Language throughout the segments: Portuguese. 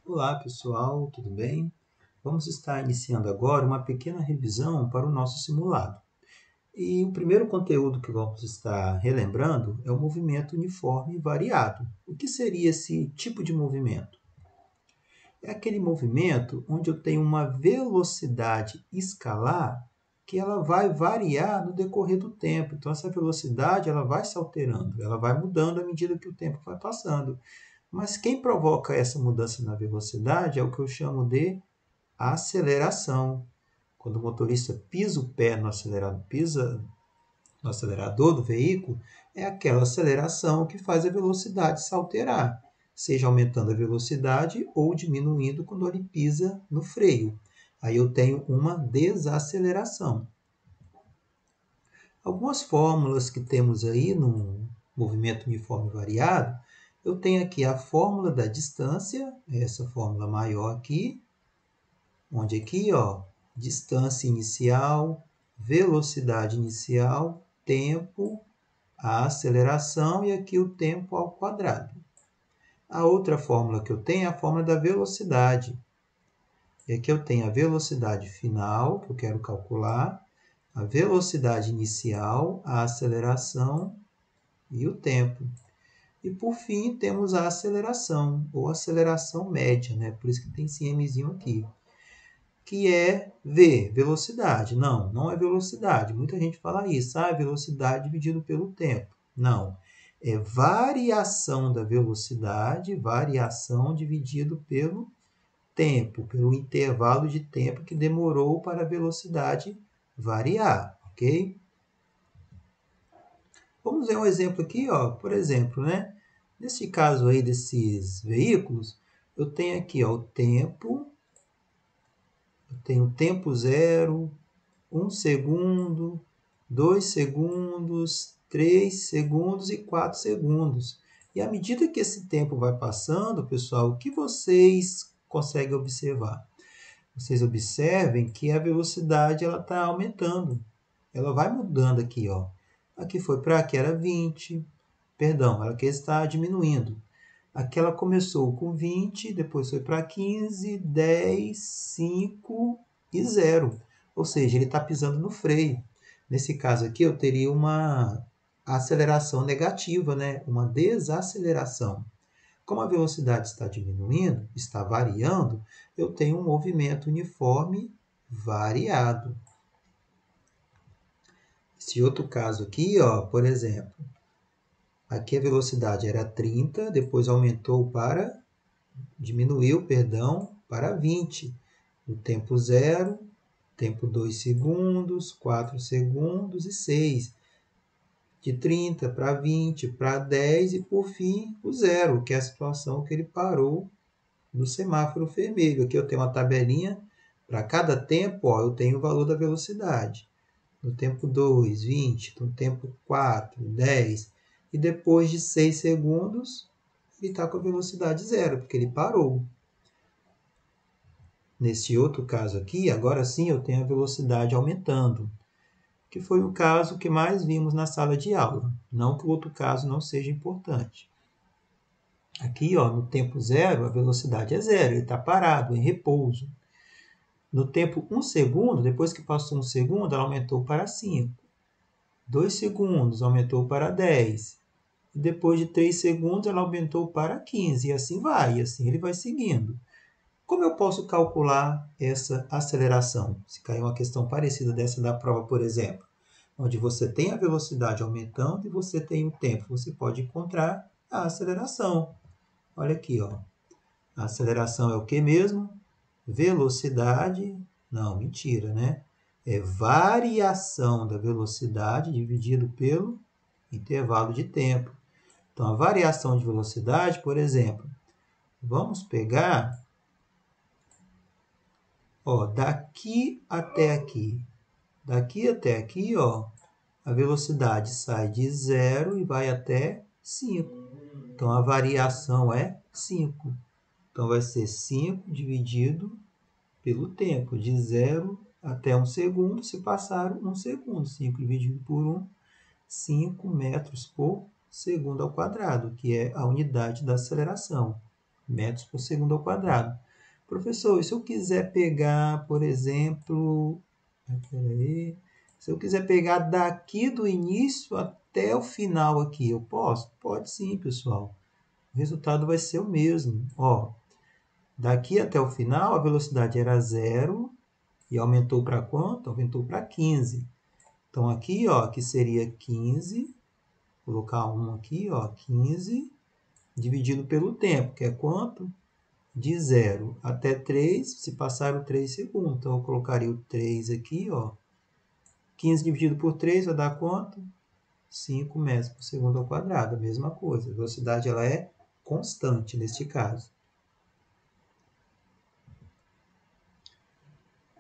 Olá pessoal, tudo bem? Vamos estar iniciando agora uma pequena revisão para o nosso simulado. E o primeiro conteúdo que vamos estar relembrando é o movimento uniforme variado. O que seria esse tipo de movimento? É aquele movimento onde eu tenho uma velocidade escalar que ela vai variar no decorrer do tempo. Então essa velocidade ela vai se alterando, ela vai mudando à medida que o tempo vai passando. Mas quem provoca essa mudança na velocidade é o que eu chamo de aceleração. Quando o motorista pisa o pé no acelerador, pisa no acelerador do veículo, é aquela aceleração que faz a velocidade se alterar, seja aumentando a velocidade ou diminuindo quando ele pisa no freio. Aí eu tenho uma desaceleração. Algumas fórmulas que temos aí no movimento uniforme variado, eu tenho aqui a fórmula da distância, essa fórmula maior aqui, onde aqui, ó, distância inicial, velocidade inicial, tempo, a aceleração e aqui o tempo ao quadrado. A outra fórmula que eu tenho é a fórmula da velocidade. E aqui eu tenho a velocidade final, que eu quero calcular, a velocidade inicial, a aceleração e o tempo. E por fim, temos a aceleração, ou aceleração média, né? Por isso que tem esse mzinho aqui, que é V, velocidade. Não, não é velocidade. Muita gente fala isso, velocidade dividido pelo tempo. Não, é variação da velocidade, variação dividido pelo tempo, pelo intervalo de tempo que demorou para a velocidade variar, ok? Vamos ver um exemplo aqui, ó. Por exemplo, né? Nesse caso aí desses veículos, eu tenho aqui, ó, o tempo, eu tenho tempo zero, 1 segundo, 2 segundos, 3 segundos e 4 segundos. E à medida que esse tempo vai passando, pessoal, o que vocês conseguem observar? Vocês observem que a velocidade ela está aumentando. Ela vai mudando aqui, ó. Aqui foi para aqui era 20, perdão, ela aqui está diminuindo. Aqui ela começou com 20, depois foi para 15, 10, 5 e 0. Ou seja, ele está pisando no freio. Nesse caso aqui, eu teria uma aceleração negativa, né? Uma desaceleração. Como a velocidade está diminuindo, está variando, eu tenho um movimento uniforme variado. Esse outro caso aqui, ó, por exemplo, aqui a velocidade era 30, depois diminuiu, perdão, para 20. O tempo 0, tempo 2 segundos, 4 segundos e 6. De 30 para 20, para 10 e, por fim, o 0, que é a situação que ele parou no semáforo vermelho. Aqui eu tenho uma tabelinha. Para cada tempo, ó, eu tenho o valor da velocidade. No tempo 2, 20. No tempo 4, 10. E depois de 6 segundos, ele está com a velocidade 0, porque ele parou. Nesse outro caso aqui, agora sim eu tenho a velocidade aumentando, que foi o caso que mais vimos na sala de aula. Não que o outro caso não seja importante. Aqui, ó, no tempo 0, a velocidade é 0, ele está parado, em repouso. No tempo 1 segundo, depois que passou 1 segundo, ela aumentou para 5. 2 segundos, aumentou para 10. E depois de 3 segundos, ela aumentou para 15. E assim vai, e assim ele vai seguindo. Como eu posso calcular essa aceleração? Se cair uma questão parecida dessa da prova, por exemplo, onde você tem a velocidade aumentando e você tem o tempo, você pode encontrar a aceleração. Olha aqui, ó. A aceleração é o que mesmo? Velocidade, não, mentira, né? É variação da velocidade dividido pelo intervalo de tempo. Então, a variação de velocidade, por exemplo, vamos pegar, ó, daqui até aqui. Daqui até aqui, ó, a velocidade sai de 0 e vai até 5. Então, a variação é 5. Então, vai ser 5 dividido pelo tempo, de 0 até 1 segundo, se passar 1 segundo. 5 dividido por 1, 5 metros por segundo ao quadrado, que é a unidade da aceleração. metros por segundo ao quadrado. Professor, e se eu quiser pegar, por exemplo, se eu quiser pegar daqui do início até o final aqui, eu posso? Pode sim, pessoal. O resultado vai ser o mesmo. Ó, daqui até o final, a velocidade era 0 e aumentou para quanto? Aumentou para 15. Então, aqui, ó, que seria 15, vou colocar 1 aqui, ó, 15, dividido pelo tempo, que é quanto? De 0 até 3, se passaram 3 segundos. Então, eu colocaria o 3 aqui, ó. 15 dividido por 3 vai dar quanto? 5 metros por segundo ao quadrado. A mesma coisa. A velocidade ela é constante neste caso.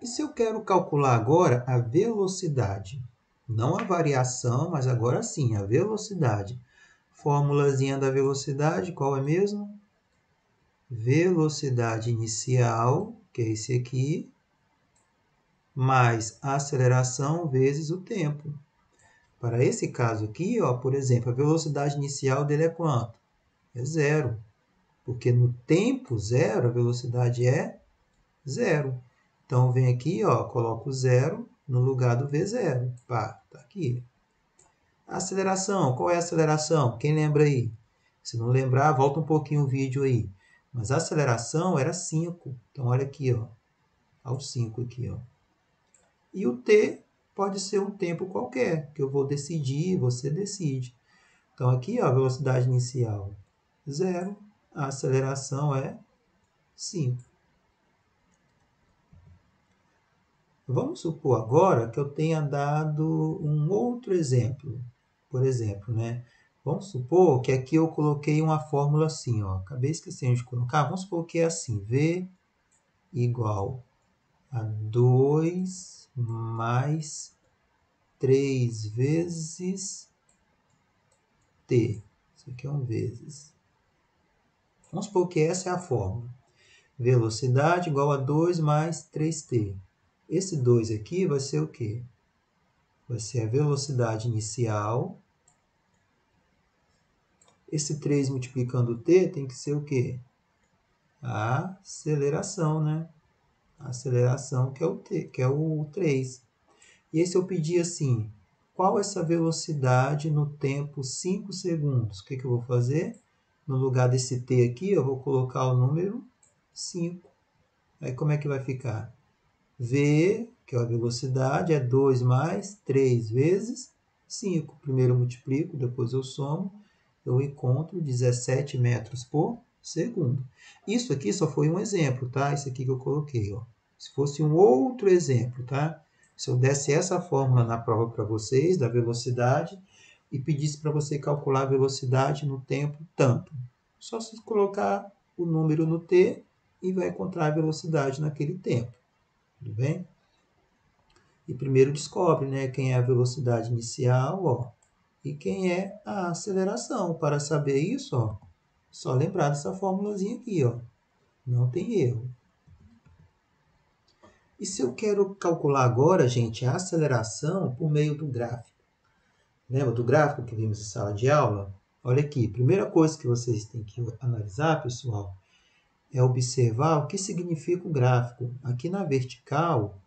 E se eu quero calcular agora a velocidade? Não a variação, mas agora sim, a velocidade. Fórmulazinha da velocidade, qual é mesmo? Velocidade inicial, que é esse aqui, mais a aceleração vezes o tempo. Para esse caso aqui, ó, por exemplo, a velocidade inicial dele é quanto? É 0. Porque no tempo 0, a velocidade é 0. Então, vem aqui, ó, coloco 0 no lugar do V0. Pá, tá aqui. A aceleração, qual é a aceleração? Quem lembra aí? Se não lembrar, volta um pouquinho o vídeo aí. Mas a aceleração era 5. Então, olha aqui, ó. Olha o 5 aqui, ó. E o t pode ser um tempo qualquer, que eu vou decidir, você decide. Então, aqui, ó, a velocidade inicial 0, a aceleração é 5. Vamos supor agora que eu tenha dado um outro exemplo. Por exemplo, né? Vamos supor que aqui eu coloquei uma fórmula assim, ó. Acabei esquecendo de colocar. Vamos supor que é assim, V igual a 2 mais 3 vezes T. Isso aqui é um vezes. Vamos supor que essa é a fórmula. Velocidade igual a 2 mais 3T. Esse 2 aqui vai ser o quê? Vai ser a velocidade inicial. Esse 3 multiplicando o t tem que ser o quê? A aceleração, né? A aceleração que é o t, que é o 3. E aí se eu pedir assim, qual essa velocidade no tempo 5 segundos? O que eu vou fazer? No lugar desse t aqui, eu vou colocar o número 5. Aí como é que vai ficar? V, que é a velocidade, é 2 mais 3 vezes 5. Primeiro eu multiplico, depois eu somo, eu encontro 17 metros por segundo. Isso aqui só foi um exemplo, tá? Isso aqui que eu coloquei, ó. Se fosse um outro exemplo, tá? Se eu desse essa fórmula na prova para vocês, da velocidade, e pedisse para você calcular a velocidade no tempo tanto. Só se colocar o número no t e vai encontrar a velocidade naquele tempo. Tudo bem? E primeiro descobre, né, quem é a velocidade inicial, ó, e quem é a aceleração. Para saber isso, ó, só lembrar dessa formulazinha aqui, ó. Não tem erro. E se eu quero calcular agora, gente, a aceleração por meio do gráfico? Lembra do gráfico que vimos em sala de aula? Olha aqui, primeira coisa que vocês têm que analisar, pessoal, é observar o que significa o gráfico. Aqui na vertical,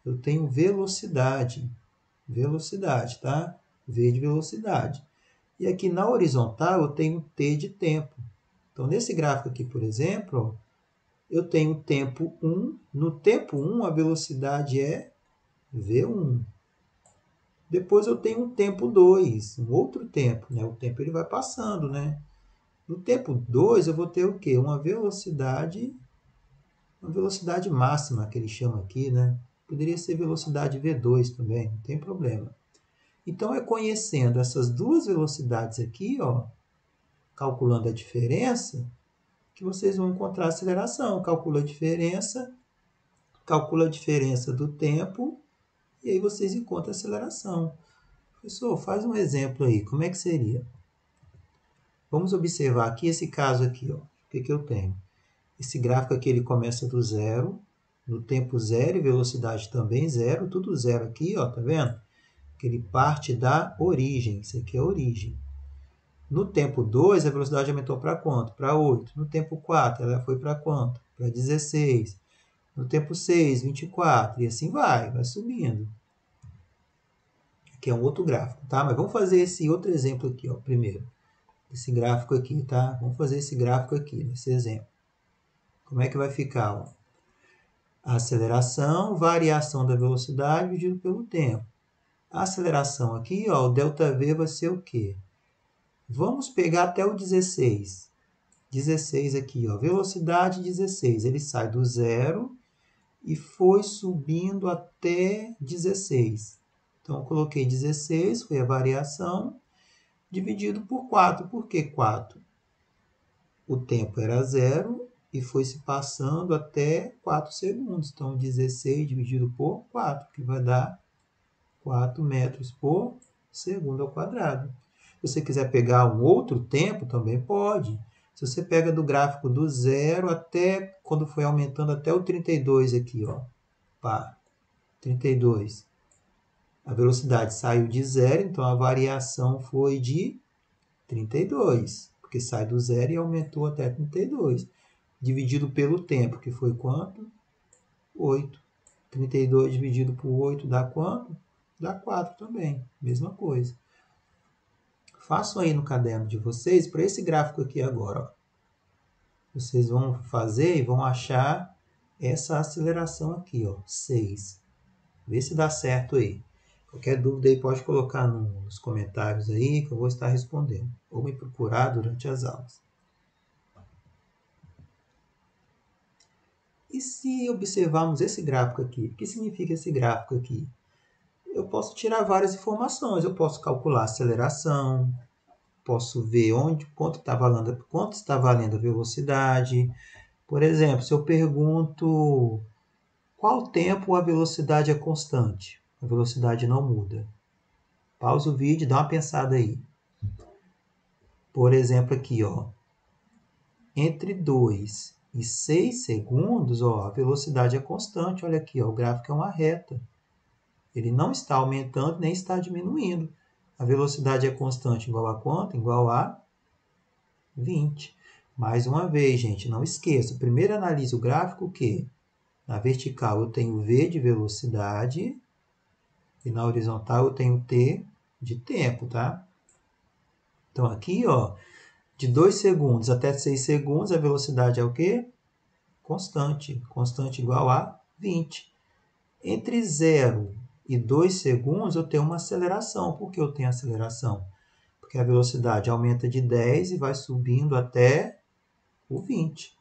eu tenho velocidade. Velocidade, tá? V de velocidade. E aqui na horizontal eu tenho T de tempo. Então, nesse gráfico aqui, por exemplo, eu tenho o tempo 1. No tempo 1, a velocidade é V1. Depois eu tenho um tempo 2, um outro tempo, né? O tempo ele vai passando, né? No tempo 2 eu vou ter o quê? Uma velocidade máxima, que ele chama aqui, né? Poderia ser velocidade V2 também, não tem problema. Então, é conhecendo essas duas velocidades aqui, ó, calculando a diferença, que vocês vão encontrar a aceleração. Calcula a diferença do tempo, e aí vocês encontram a aceleração. Professor, faz um exemplo aí, como é que seria? Vamos observar aqui esse caso aqui, ó. O que eu tenho? Esse gráfico aqui ele começa do zero, no tempo zero e velocidade também zero, tudo zero aqui, ó, tá vendo? Que ele parte da origem, isso aqui é a origem. No tempo 2, a velocidade aumentou para quanto? Para 8. No tempo 4, ela foi para quanto? Para 16. No tempo 6, 24. E assim vai subindo. Aqui é um outro gráfico, tá? Mas vamos fazer esse outro exemplo aqui, ó, primeiro. Esse gráfico aqui, tá? Vamos fazer esse gráfico aqui, nesse exemplo. Como é que vai ficar? Ó? A aceleração, variação da velocidade dividido pelo tempo. A aceleração aqui, ó, o ΔV vai ser o quê? Vamos pegar até o 16. 16 aqui, ó, velocidade 16. Ele sai do zero e foi subindo até 16. Então, eu coloquei 16, foi a variação, dividido por 4. Por que 4? O tempo era zero e foi se passando até 4 segundos. Então, 16 dividido por 4, que vai dar 4 metros por segundo ao quadrado. Se você quiser pegar um outro tempo, também pode. Se você pega do gráfico do zero até quando foi aumentando até o 32 aqui, ó. Pá, 32. A velocidade saiu de zero, então a variação foi de 32, porque sai do zero e aumentou até 32. Dividido pelo tempo, que foi quanto? 8. 32 dividido por 8 dá quanto? Dá 4 também, mesma coisa. Façam aí no caderno de vocês, para esse gráfico aqui agora. Ó. Vocês vão fazer e vão achar essa aceleração aqui, ó, 6. Vê se dá certo aí. Qualquer dúvida aí pode colocar nos comentários aí que eu vou estar respondendo. Ou me procurar durante as aulas. E se observarmos esse gráfico aqui? O que significa esse gráfico aqui? Eu posso tirar várias informações. Eu posso calcular a aceleração, posso ver quanto está valendo a velocidade. Por exemplo, se eu pergunto qual tempo a velocidade é constante, a velocidade não muda. Pausa o vídeo e dá uma pensada aí. Por exemplo, aqui, ó, entre 2 e 6 segundos, ó, a velocidade é constante. Olha aqui, ó, o gráfico é uma reta. Ele não está aumentando nem está diminuindo. A velocidade é constante igual a quanto? Igual a 20. Mais uma vez, gente, não esqueça. Primeiro analise o gráfico que na vertical eu tenho V de velocidade e na horizontal eu tenho T de tempo, tá? Então aqui, ó, de 2 segundos até 6 segundos, a velocidade é o quê? Constante. Constante igual a 20. Entre 0 e 2 segundos, eu tenho uma aceleração. Por que eu tenho aceleração? Porque a velocidade aumenta de 10 e vai subindo até o 20.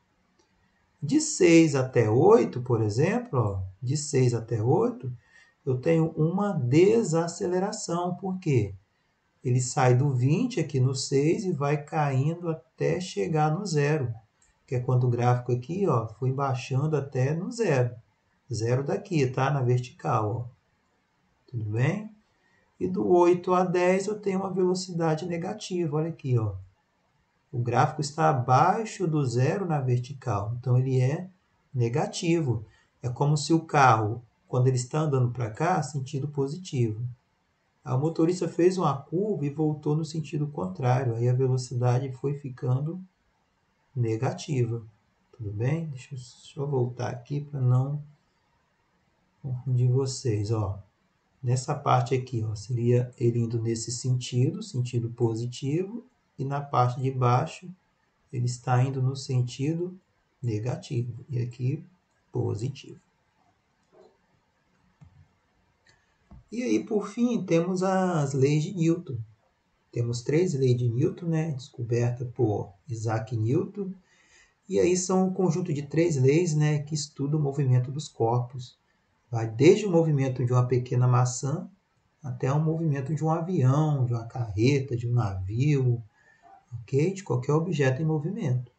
De 6 até 8, por exemplo, ó, de 6 até 8, eu tenho uma desaceleração. Por quê? Ele sai do 20 aqui no 6 e vai caindo até chegar no 0. Que é quando o gráfico aqui, ó, foi baixando até no 0. 0 daqui, tá? Na vertical, ó. Tudo bem? E do 8 a 10 eu tenho uma velocidade negativa. Olha aqui, ó. O gráfico está abaixo do 0 na vertical. Então, ele é negativo. É como se o carro, quando ele está andando para cá, sentido positivo. O motorista fez uma curva e voltou no sentido contrário. Aí a velocidade foi ficando negativa. Tudo bem? Deixa eu só voltar aqui para não confundir vocês. Ó. Nessa parte aqui, ó, seria ele indo nesse sentido, sentido positivo. E na parte de baixo, ele está indo no sentido negativo. E aqui, positivo. E aí, por fim, temos as leis de Newton. Temos 3 leis de Newton, né, descoberta por Isaac Newton. E aí são um conjunto de 3 leis, né, que estudam o movimento dos corpos. Vai desde o movimento de uma pequena maçã até o movimento de um avião, de uma carreta, de um navio, ok? De qualquer objeto em movimento.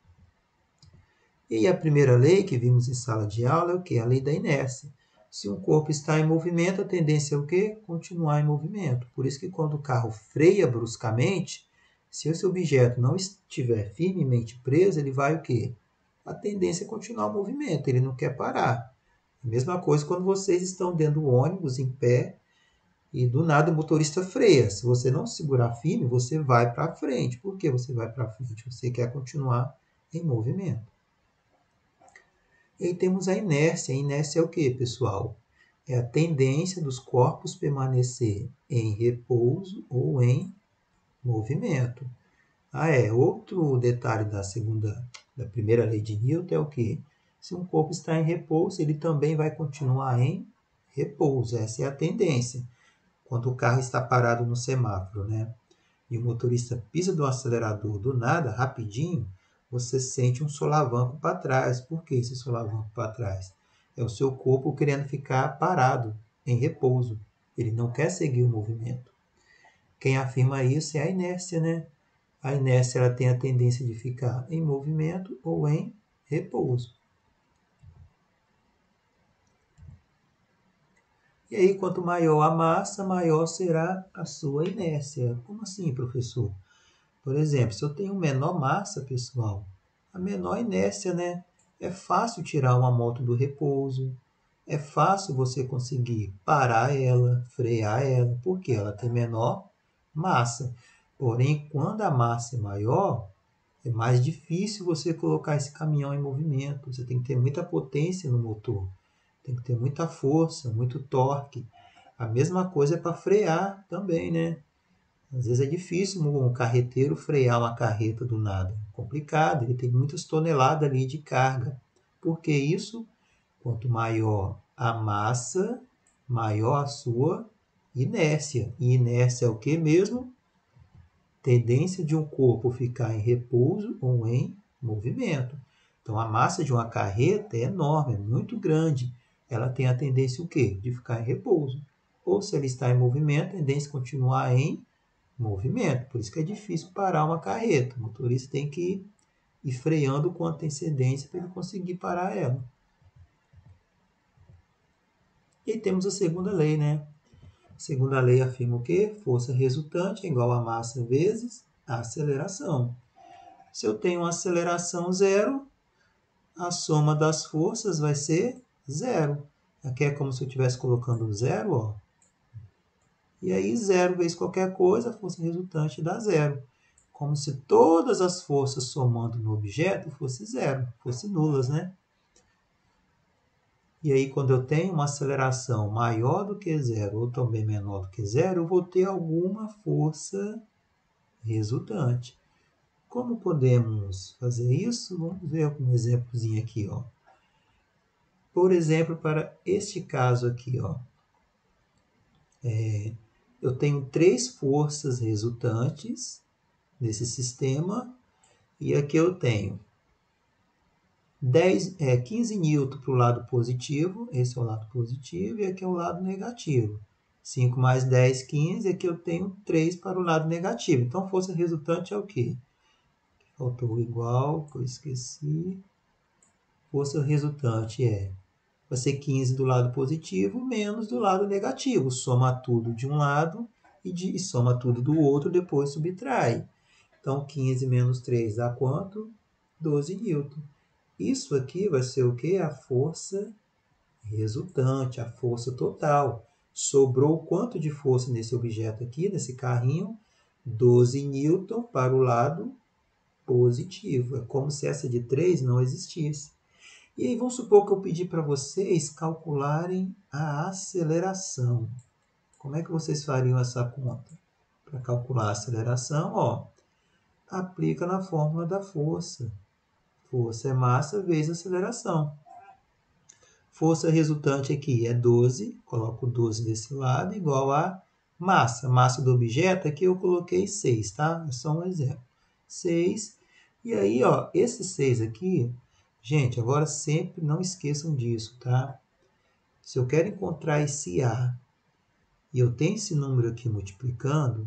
E aí a primeira lei que vimos em sala de aula é o quê? A lei da inércia. Se um corpo está em movimento, a tendência é o quê? Continuar em movimento. Por isso que quando o carro freia bruscamente, se esse objeto não estiver firmemente preso, ele vai o quê? A tendência é continuar o movimento, ele não quer parar. A mesma coisa quando vocês estão dentro do ônibus, em pé, E do nada o motorista freia. Se você não segurar firme, você vai para frente. Por que você vai para frente? Você quer continuar em movimento. E aí temos a inércia. A inércia é o que, pessoal? É a tendência dos corpos permanecer em repouso ou em movimento. Outro detalhe da primeira lei de Newton é o que? Se um corpo está em repouso, ele também vai continuar em repouso. Essa é a tendência. Quando o carro está parado no semáforo, né? E o motorista pisa do acelerador do nada, rapidinho, você sente um solavanco para trás. Por que esse solavanco para trás? É o seu corpo querendo ficar parado, em repouso. Ele não quer seguir o movimento. Quem afirma isso é a inércia, né? A inércia ela tem a tendência de ficar em movimento ou em repouso. E aí, quanto maior a massa, maior será a sua inércia. Como assim, professor? Por exemplo, se eu tenho menor massa, pessoal, a menor inércia, né? É fácil tirar uma moto do repouso, é fácil você conseguir parar ela, frear ela, porque ela tem menor massa. Porém, quando a massa é maior, é mais difícil você colocar esse caminhão em movimento. Você tem que ter muita potência no motor, tem que ter muita força, muito torque. A mesma coisa é para frear também, né? Às vezes é difícil um carreteiro frear uma carreta do nada. Complicado, ele tem muitas toneladas ali de carga. Por que isso? Quanto maior a massa, maior a sua inércia. E inércia é o que mesmo? Tendência de um corpo ficar em repouso ou em movimento. Então a massa de uma carreta é enorme, é muito grande. Ela tem a tendência o quê? De ficar em repouso. Ou se ela está em movimento, a tendência é continuar em movimento. Por isso que é difícil parar uma carreta. O motorista tem que ir freando com antecedência para ele conseguir parar ela. E aí temos a segunda lei, né? A segunda lei afirma o quê? Força resultante é igual a massa vezes a aceleração. Se eu tenho uma aceleração zero, a soma das forças vai ser zero. Aqui é como se eu estivesse colocando um zero, ó. E aí zero vezes qualquer coisa, a força resultante dá zero. Como se todas as forças somando no objeto fosse zero, fosse nulas, né? E aí, quando eu tenho uma aceleração maior do que zero ou também menor do que zero, eu vou ter alguma força resultante. Como podemos fazer isso? Vamos ver um exemplozinho aqui, ó. Por exemplo, para este caso aqui, ó, eu tenho 3 forças resultantes nesse sistema e aqui eu tenho 15 newton para o lado positivo, esse é o lado positivo, e aqui é o lado negativo. 5 mais 10, 15, aqui eu tenho 3 para o lado negativo. Então, força resultante é o quê? Faltou o igual, que eu esqueci. Força resultante vai ser 15 do lado positivo menos do lado negativo. Soma tudo de um lado e soma tudo do outro, depois subtrai. Então, 15 menos 3 dá quanto? 12 newton. Isso aqui vai ser o quê? A força resultante, a força total. Sobrou quanto de força nesse objeto aqui, nesse carrinho? 12 newton para o lado positivo. É como se essa de 3 não existisse. E aí vamos supor que eu pedi para vocês calcularem a aceleração. Como é que vocês fariam essa conta? Para calcular a aceleração, ó, aplica na fórmula da força. Força é massa vezes aceleração. Força resultante aqui é 12, coloco 12 desse lado, igual a massa. Massa do objeto aqui eu coloquei 6, tá? É só um exemplo. 6. E aí, ó, esse 6 aqui, gente, agora sempre não esqueçam disso, tá? Se eu quero encontrar esse A e eu tenho esse número aqui multiplicando,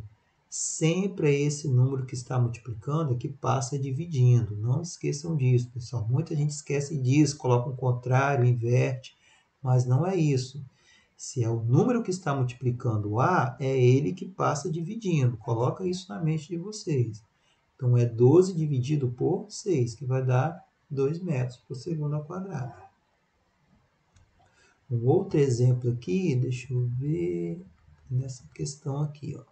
sempre é esse número que está multiplicando que passa dividindo. Não esqueçam disso, pessoal. Muita gente esquece disso, coloca um contrário, inverte, mas não é isso. Se é o número que está multiplicando A, é ele que passa dividindo. Coloca isso na mente de vocês. Então, é 12 dividido por 6, que vai dar 2 metros por segundo ao quadrado. Um outro exemplo aqui, deixa eu ver. nessa questão aqui, ó,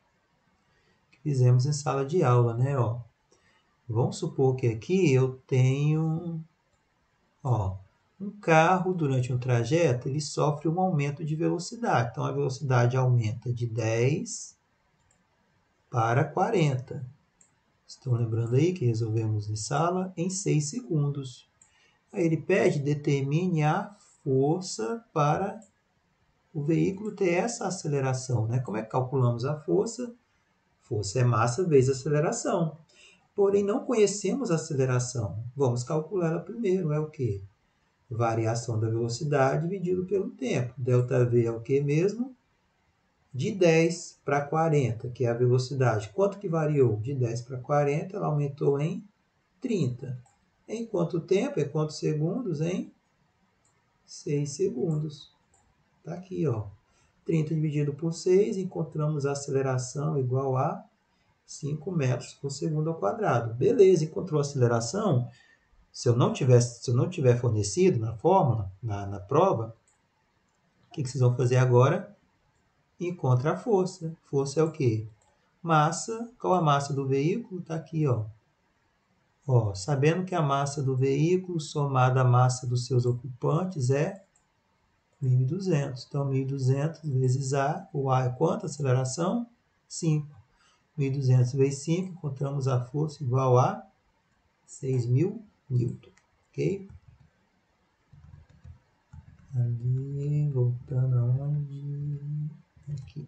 que fizemos em sala de aula, né? Ó. Vamos supor que aqui eu tenho, ó, um carro durante um trajeto, ele sofre um aumento de velocidade. Então, a velocidade aumenta de 10 para 40. Estão lembrando aí que resolvemos em sala em 6 segundos. Aí ele pede, determine a força para o veículo ter essa aceleração, né? Como é que calculamos a força? Força é massa vezes aceleração. Porém, não conhecemos a aceleração. Vamos calcular ela primeiro. É o quê? Variação da velocidade dividido pelo tempo. ΔV é o que mesmo? De 10 para 40, que é a velocidade. Quanto que variou? De 10 para 40, ela aumentou em 30. Em quanto tempo? Em quantos segundos? Em 6 segundos. Está aqui, ó. 30 dividido por 6, encontramos a aceleração igual a 5 metros por segundo ao quadrado. Beleza, encontrou a aceleração? Se eu não tiver fornecido na fórmula, na prova, o que vocês vão fazer agora? Encontra a força. Força é o quê? Massa. Qual a massa do veículo? Está aqui, ó. Ó, sabendo que a massa do veículo somada à massa dos seus ocupantes é 1.200. Então, 1.200 vezes A. O A é quanto? Aceleração? 5. 1.200 vezes 5, encontramos a força igual a 6.000 newton. Ok? Ali, voltando aonde? Aqui.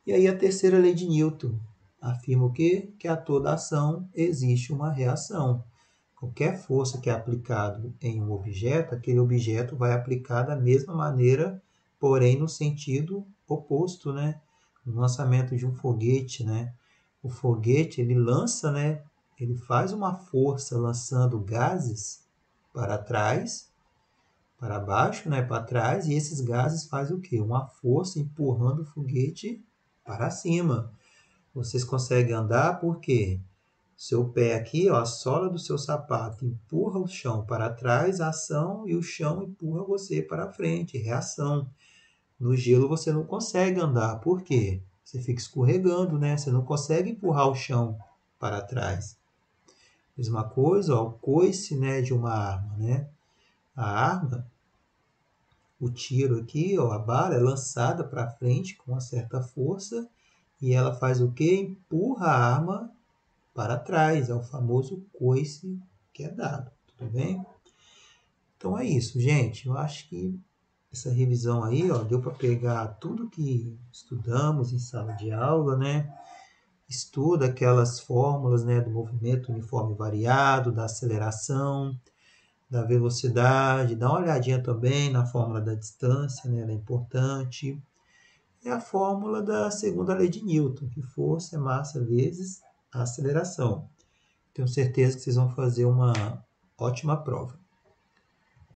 E aí a terceira lei de Newton afirma o quê? Que a toda ação existe uma reação. Qualquer força que é aplicada em um objeto, aquele objeto vai aplicar da mesma maneira, porém no sentido oposto, né? No lançamento de um foguete, né? O foguete, ele lança, né? Ele faz uma força lançando gases para trás, para baixo, né? Para trás, e esses gases fazem o quê? Uma força empurrando o foguete para cima. Vocês conseguem andar por quê? Seu pé aqui, ó, a sola do seu sapato empurra o chão para trás, ação, e o chão empurra você para frente, reação. No gelo você não consegue andar, por quê? Você fica escorregando, né? Você não consegue empurrar o chão para trás. Mesma coisa, ó, o coice, né, de uma arma, né? A arma, o tiro aqui, ó, a bala é lançada para frente com uma certa força e ela faz o quê? Empurra a arma para trás, é o famoso coice que é dado, tudo bem? Então é isso, gente. Eu acho que essa revisão aí, ó, deu para pegar tudo que estudamos em sala de aula, né? Estuda aquelas fórmulas, né, do movimento uniforme variado, da aceleração, da velocidade, dá uma olhadinha também na fórmula da distância, né, ela é importante. É a fórmula da segunda lei de Newton, que força é massa vezes a aceleração. Tenho certeza que vocês vão fazer uma ótima prova.